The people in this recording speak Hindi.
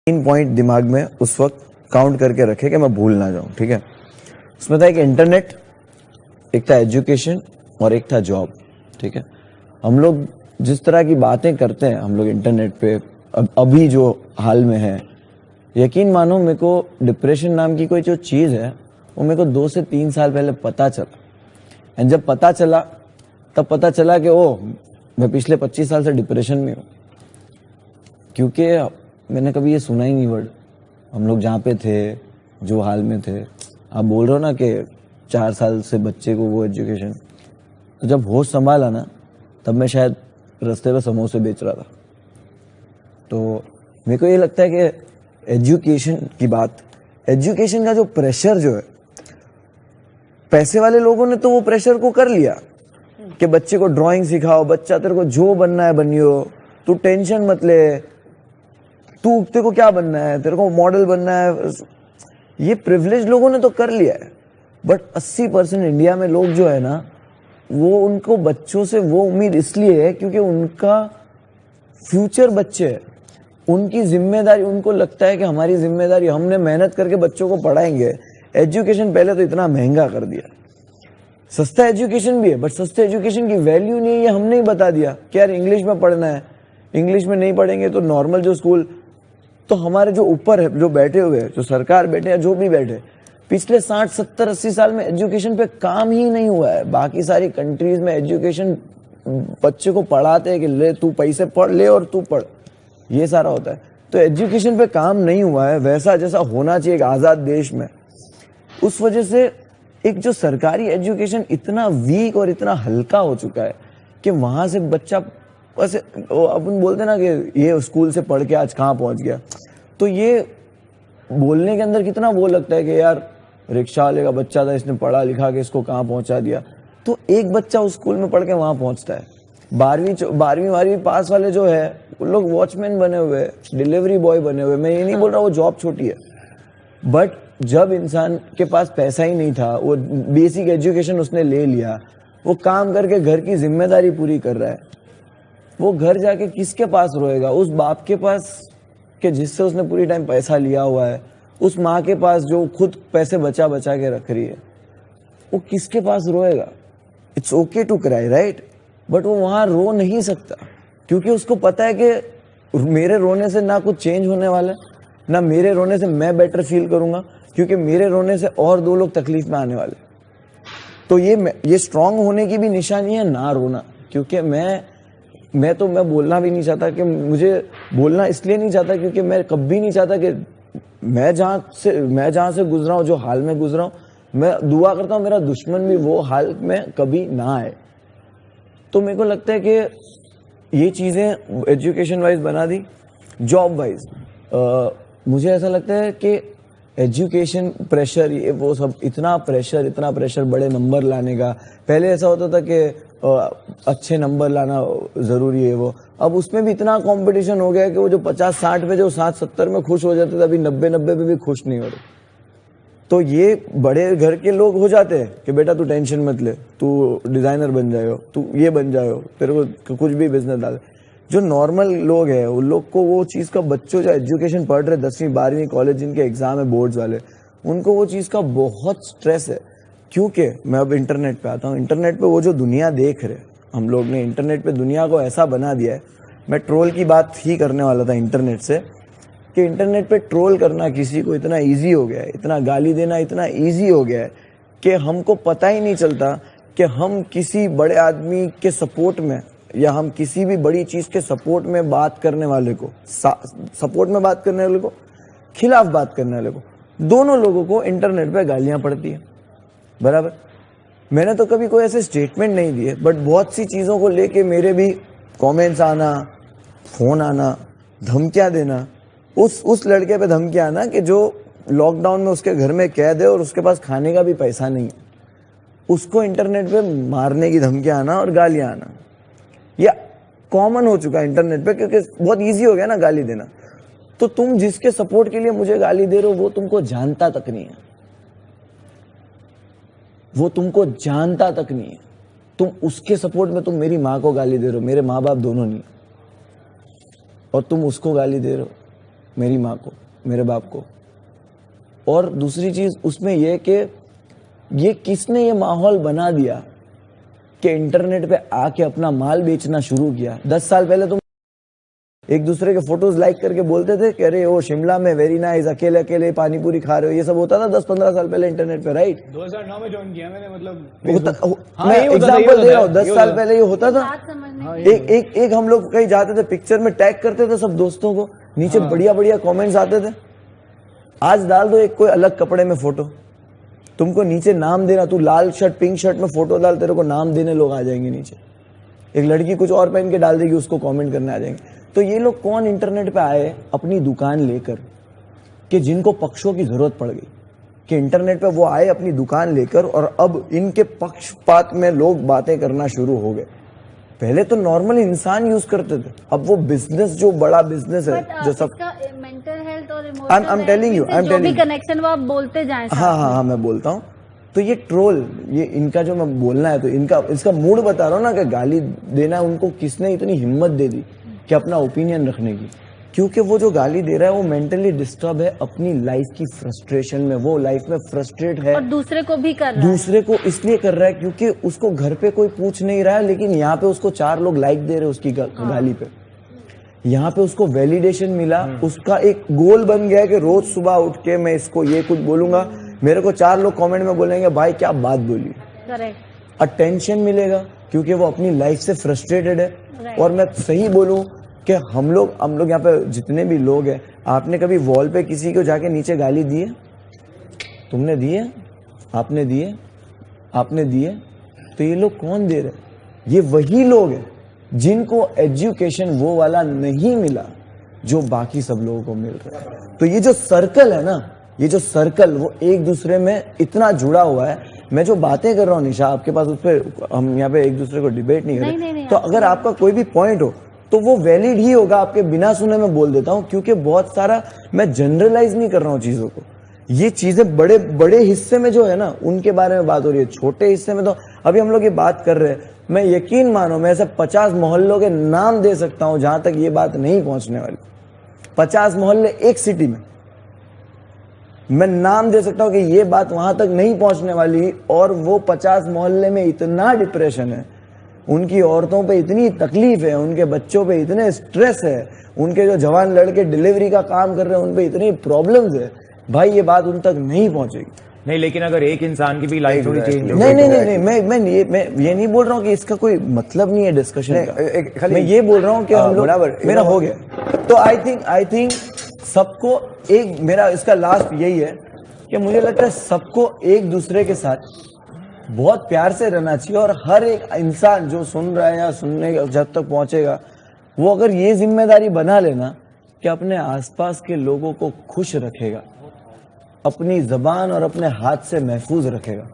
तीन पॉइंट दिमाग में उस वक्त काउंट करके रखे कि मैं भूल ना जाऊं, ठीक है। उसमें था एक इंटरनेट, एक था एजुकेशन और एक था जॉब, ठीक है। हम लोग जिस तरह की बातें करते हैं हम लोग इंटरनेट पे अभी जो हाल में है, यकीन मानो मेरे को डिप्रेशन नाम की कोई जो चीज़ है वो मेरे को 2 से 3 साल पहले पता चला। एंड जब पता चला तब पता चला कि ओ मैं पिछले 25 साल से डिप्रेशन में हूँ, क्योंकि मैंने कभी ये सुना ही नहीं वर्ड। हम लोग जहाँ पे थे, जो हाल में थे, आप बोल रहे हो ना कि 4 साल से बच्चे को वो एजुकेशन, तो जब होश संभाला ना तब मैं शायद रास्ते पे समोसे बेच रहा था। तो मेरे को ये लगता है कि एजुकेशन की बात, एजुकेशन का जो प्रेशर जो है, पैसे वाले लोगों ने तो वो प्रेशर को कर लिया कि बच्चे को ड्राइंग सिखाओ, बच्चा तेरे को जो बनना है बनियो, तू टेंशन मत ले, तू तेरे को क्या बनना है, तेरे को मॉडल बनना है। ये प्रिविलेज लोगों ने तो कर लिया है, बट 80% इंडिया में लोग जो है ना, वो उनको बच्चों से वो उम्मीद इसलिए है क्योंकि उनका फ्यूचर बच्चे है, उनकी जिम्मेदारी, उनको लगता है कि हमारी जिम्मेदारी, हमने मेहनत करके बच्चों को पढ़ाएंगे। एजुकेशन पहले तो इतना महंगा कर दिया, सस्ता एजुकेशन भी है बट सस्ते एजुकेशन की वैल्यू नहीं है, ये हमने ही बता दिया कि यार इंग्लिश में पढ़ना है, इंग्लिश में नहीं पढ़ेंगे तो नॉर्मल जो स्कूल। तो हमारे जो ऊपर है, जो बैठे हुए हैं, जो सरकार बैठे हैं, जो भी बैठे, पिछले 60 70 80 साल में एजुकेशन पे काम ही नहीं हुआ है। बाकी सारी कंट्रीज में एजुकेशन बच्चे को पढ़ाते हैं कि ले तू पैसे पढ़ ले और तू पढ़, ये सारा होता है। तो एजुकेशन पे काम नहीं हुआ है वैसा जैसा होना चाहिए एक आजाद देश में। उस वजह से एक जो सरकारी एजुकेशन इतना वीक और इतना हल्का हो चुका है कि वहां से बच्चा वैसे अपन बोलते ना कि ये स्कूल से पढ़ के आज कहाँ पहुंच गया, तो ये बोलने के अंदर कितना वो लगता है कि यार रिक्शा वाले का बच्चा था, इसने पढ़ा लिखा के इसको कहाँ पहुंचा दिया। तो एक बच्चा उस स्कूल में पढ़ के वहां पहुंचता है। 12वीं पास वाले जो है वो लोग वॉचमैन बने हुए, डिलीवरी बॉय बने हुए। मैं ये नहीं बोल रहा वो जॉब छोटी है, बट जब इंसान के पास पैसा ही नहीं था, वो बेसिक एजुकेशन उसने ले लिया, वो काम करके घर की जिम्मेदारी पूरी कर रहा है, वो घर जाके किसके पास रोएगा? उस बाप के पास कि जिससे उसने पूरी टाइम पैसा लिया हुआ है, उस माँ के पास जो खुद पैसे बचा बचा के रख रही है, वो किसके पास रोएगा? It's okay to cry, right, but वो वहां रो नहीं सकता क्योंकि उसको पता है कि मेरे रोने से ना कुछ चेंज होने वाला है, ना मेरे रोने से मैं बेटर फील करूंगा, क्योंकि मेरे रोने से और 2 लोग तकलीफ में आने वाले। तो ये स्ट्रांग होने की भी निशानी है ना रोना, क्योंकि मैं बोलना भी नहीं चाहता, कि मुझे बोलना इसलिए नहीं चाहता क्योंकि मैं कभी नहीं चाहता कि मैं जहां से गुजरा हूं, जो हाल में गुजरा हूं, मैं दुआ करता हूं मेरा दुश्मन भी वो हाल में कभी ना आए। तो मेरे को लगता है कि ये चीजें एजुकेशन वाइज बना दी। जॉब वाइज मुझे ऐसा लगता है कि एजुकेशन प्रेशर, ये वो सब इतना प्रेशर बड़े नंबर लाने का। पहले ऐसा होता था कि अच्छे नंबर लाना जरूरी है वो, अब उसमें भी इतना कंपटीशन हो गया कि वो जो 50-60 पे जो 60-70 में खुश हो जाते थे, अभी 90-90 पे भी खुश नहीं हो रहे। तो ये बड़े घर के लोग हो जाते हैं कि बेटा तू टेंशन मत ले, तू डिजाइनर बन जाओ, तू ये बन जाओ, तेरे को कुछ भी बिजनेस डाल। जो नॉर्मल लोग हैं उन लोग को वो चीज़ का, बच्चों जो एजुकेशन पढ़ रहे 10वीं 12वीं कॉलेज जिनके एग्जाम है बोर्ड्स वाले, उनको वो चीज़ का बहुत स्ट्रेस है। क्योंकि मैं अब इंटरनेट पे आता हूँ, इंटरनेट पे वो जो दुनिया देख रहे, हम लोग ने इंटरनेट पे दुनिया को ऐसा बना दिया है। मैं ट्रोल की बात ही करने वाला था इंटरनेट से, कि इंटरनेट पे ट्रोल करना किसी को इतना ईजी हो गया है, इतना गाली देना इतना ईजी हो गया है कि हमको पता ही नहीं चलता कि हम किसी बड़े आदमी के सपोर्ट में या हम किसी भी बड़ी चीज के सपोर्ट में बात करने वाले को, सपोर्ट में बात करने वाले को, खिलाफ बात करने वाले को, दोनों लोगों को इंटरनेट पे गालियां पड़ती है, बराबर। मैंने तो कभी कोई ऐसे स्टेटमेंट नहीं दिए, बट बहुत सी चीजों को लेके मेरे भी कमेंट्स आना, फोन आना, धमकियां देना। उस लड़के पे धमकियां आना कि जो लॉकडाउन में उसके घर में कैद है और उसके पास खाने का भी पैसा नहीं है, उसको इंटरनेट पे मारने की धमकियां आना और गालियां आना, या कॉमन हो चुका है इंटरनेट पे, क्योंकि बहुत इजी हो गया ना गाली देना। तो तुम जिसके सपोर्ट के लिए मुझे गाली दे रहे हो वो तुमको जानता तक नहीं है, वो तुमको जानता तक नहीं है। तुम उसके सपोर्ट में तुम मेरी माँ को गाली दे रहे हो, मेरे माँ बाप दोनों नहीं, और तुम उसको गाली दे रहे हो। मेरी माँ को, मेरे बाप को। और दूसरी चीज उसमें यह कि ये किसने ये माहौल बना दिया कि इंटरनेट पे आके अपना माल बेचना शुरू किया। 10 साल पहले तुम एक दूसरे के फोटोज लाइक करके बोलते थे कि अरे वो शिमला में वेरी नाइस, अकेले अकेले पानी पूरी खा रहे हो, ये सब होता था 10-15 साल पहले इंटरनेट पे, राइट? 2009 में ज्वाइन किया मैंने, मतलब मैं एग्जांपल दे रहा हूँ, 10 साल पहले ये होता था। एक हम लोग कहीं जाते थे, पिक्चर में टैग करते थे सब दोस्तों को, नीचे बढ़िया बढ़िया कमेंट्स आते थे। आज डाल दो एक कोई अलग कपड़े में फोटो, तुमको नीचे नाम देना, तू लाल शर्ट पिंक शर्ट में फोटो डाल, तेरे को नाम देने लोग आ जाएंगे नीचे। एक लड़की कुछ और पहन के डाल देगी, उसको कमेंट करने आ जाएंगे। तो ये लोग कौन इंटरनेट पे आए अपनी दुकान लेकर, कि जिनको पक्षों की जरूरत पड़ गई, कि इंटरनेट पे वो आए अपनी दुकान लेकर, और अब इनके पक्षपात में लोग बातें करना शुरू हो गए। पहले तो नॉर्मल इंसान यूज करते थे, अब वो बिजनेस, जो बड़ा बिजनेस है, जो सब मेंटल हेल्थ और I'm telling you, I'm telling you, connection वो आप बोलते जाएं। हाँ, मैं बोलता हूँ। तो ये ट्रोल, ये इनका जो मैं बोलना है, तो इसका मूड बता रहा हूँ ना, कि गाली देना उनको किसने इतनी हिम्मत दे दी कि अपना ओपिनियन रखने की। क्योंकि वो जो गाली दे रहा है वो मेंटली डिस्टर्ब है अपनी लाइफ की फ्रस्ट्रेशन में, वो लाइफ में फ्रस्ट्रेट है, और दूसरे को भी कर रहा है। दूसरे को इसलिए कर रहा है क्योंकि उसको घर पे कोई पूछ नहीं रहा है, लेकिन यहाँ पे उसको 4 लोग लाइक दे रहे हैं उसकी गाली पे। यहाँ पे उसको वैलिडेशन मिला, उसका एक गोल बन गया है कि रोज सुबह उठ के मैं इसको ये कुछ बोलूंगा, मेरे को 4 लोग कमेंट में बोलेंगे भाई क्या बात बोली। करेक्ट। अटेंशन मिलेगा क्योंकि वो अपनी लाइफ से फ्रस्ट्रेटेड है। और मैं सही बोलूं कि हम लोग यहाँ पे जितने भी लोग हैं, आपने कभी वॉल पे किसी को जाके नीचे गाली दी है? तुमने दी है? आपने दिए? तो ये लोग कौन दे रहे? ये वही लोग हैं जिनको एजुकेशन वो वाला नहीं मिला जो बाकी सब लोगों को मिल रहा है। तो ये जो सर्कल है ना, ये जो सर्कल, वो एक दूसरे में इतना जुड़ा हुआ है। मैं जो बातें कर रहा हूँ निशा, आपके पास उस पर हम यहाँ पे एक दूसरे को डिबेट नहीं कर रहे। तो अगर आपका कोई भी पॉइंट हो तो वो वैलिड ही होगा, आपके बिना सुने मैं बोल देता हूँ, क्योंकि बहुत सारा मैं जनरलाइज नहीं कर रहा हूँ चीजों को। ये चीजें बड़े बड़े हिस्से में जो है ना, उनके बारे में बात हो रही है। छोटे हिस्से में तो अभी हम लोग ये बात कर रहे हैं, मैं यकीन मानो मैं ऐसे 50 मोहल्लों के नाम दे सकता हूं जहां तक ये बात नहीं पहुंचने वाली। 50 मोहल्ले एक सिटी में, मैं नाम दे सकता हूं कि ये बात वहां तक नहीं पहुंचने वाली। और वो 50 मोहल्ले में इतना डिप्रेशन है, उनकी औरतों पे इतनी तकलीफ है, उनके बच्चों पे इतने स्ट्रेस है, उनके जो जवान लड़के डिलीवरी का काम कर रहे हैं उन पे इतनी प्रॉब्लम्स है, भाई ये बात उन तक नहीं पहुंचेगी। नहीं, लेकिन अगर एक इंसान की भी लाइफ थोड़ी चेंज हो, नहीं, मैं ये नहीं बोल रहा हूँ कि इसका कोई मतलब नहीं है डिस्कशन का। मैं ये बोल रहा हूँ कि हम लोग, मेरा हो गया। तो आई थिंक सबको एक, मेरा इसका लास्ट यही है कि मुझे लगता है सबको एक दूसरे के साथ बहुत प्यार से रहना चाहिए। और हर एक इंसान जो सुन रहा है या सुनने जब तक पहुंचेगा, वो अगर ये जिम्मेदारी बना लेना कि अपने आसपास के लोगों को खुश रखेगा, अपनी जबान और अपने हाथ से महफूज रखेगा,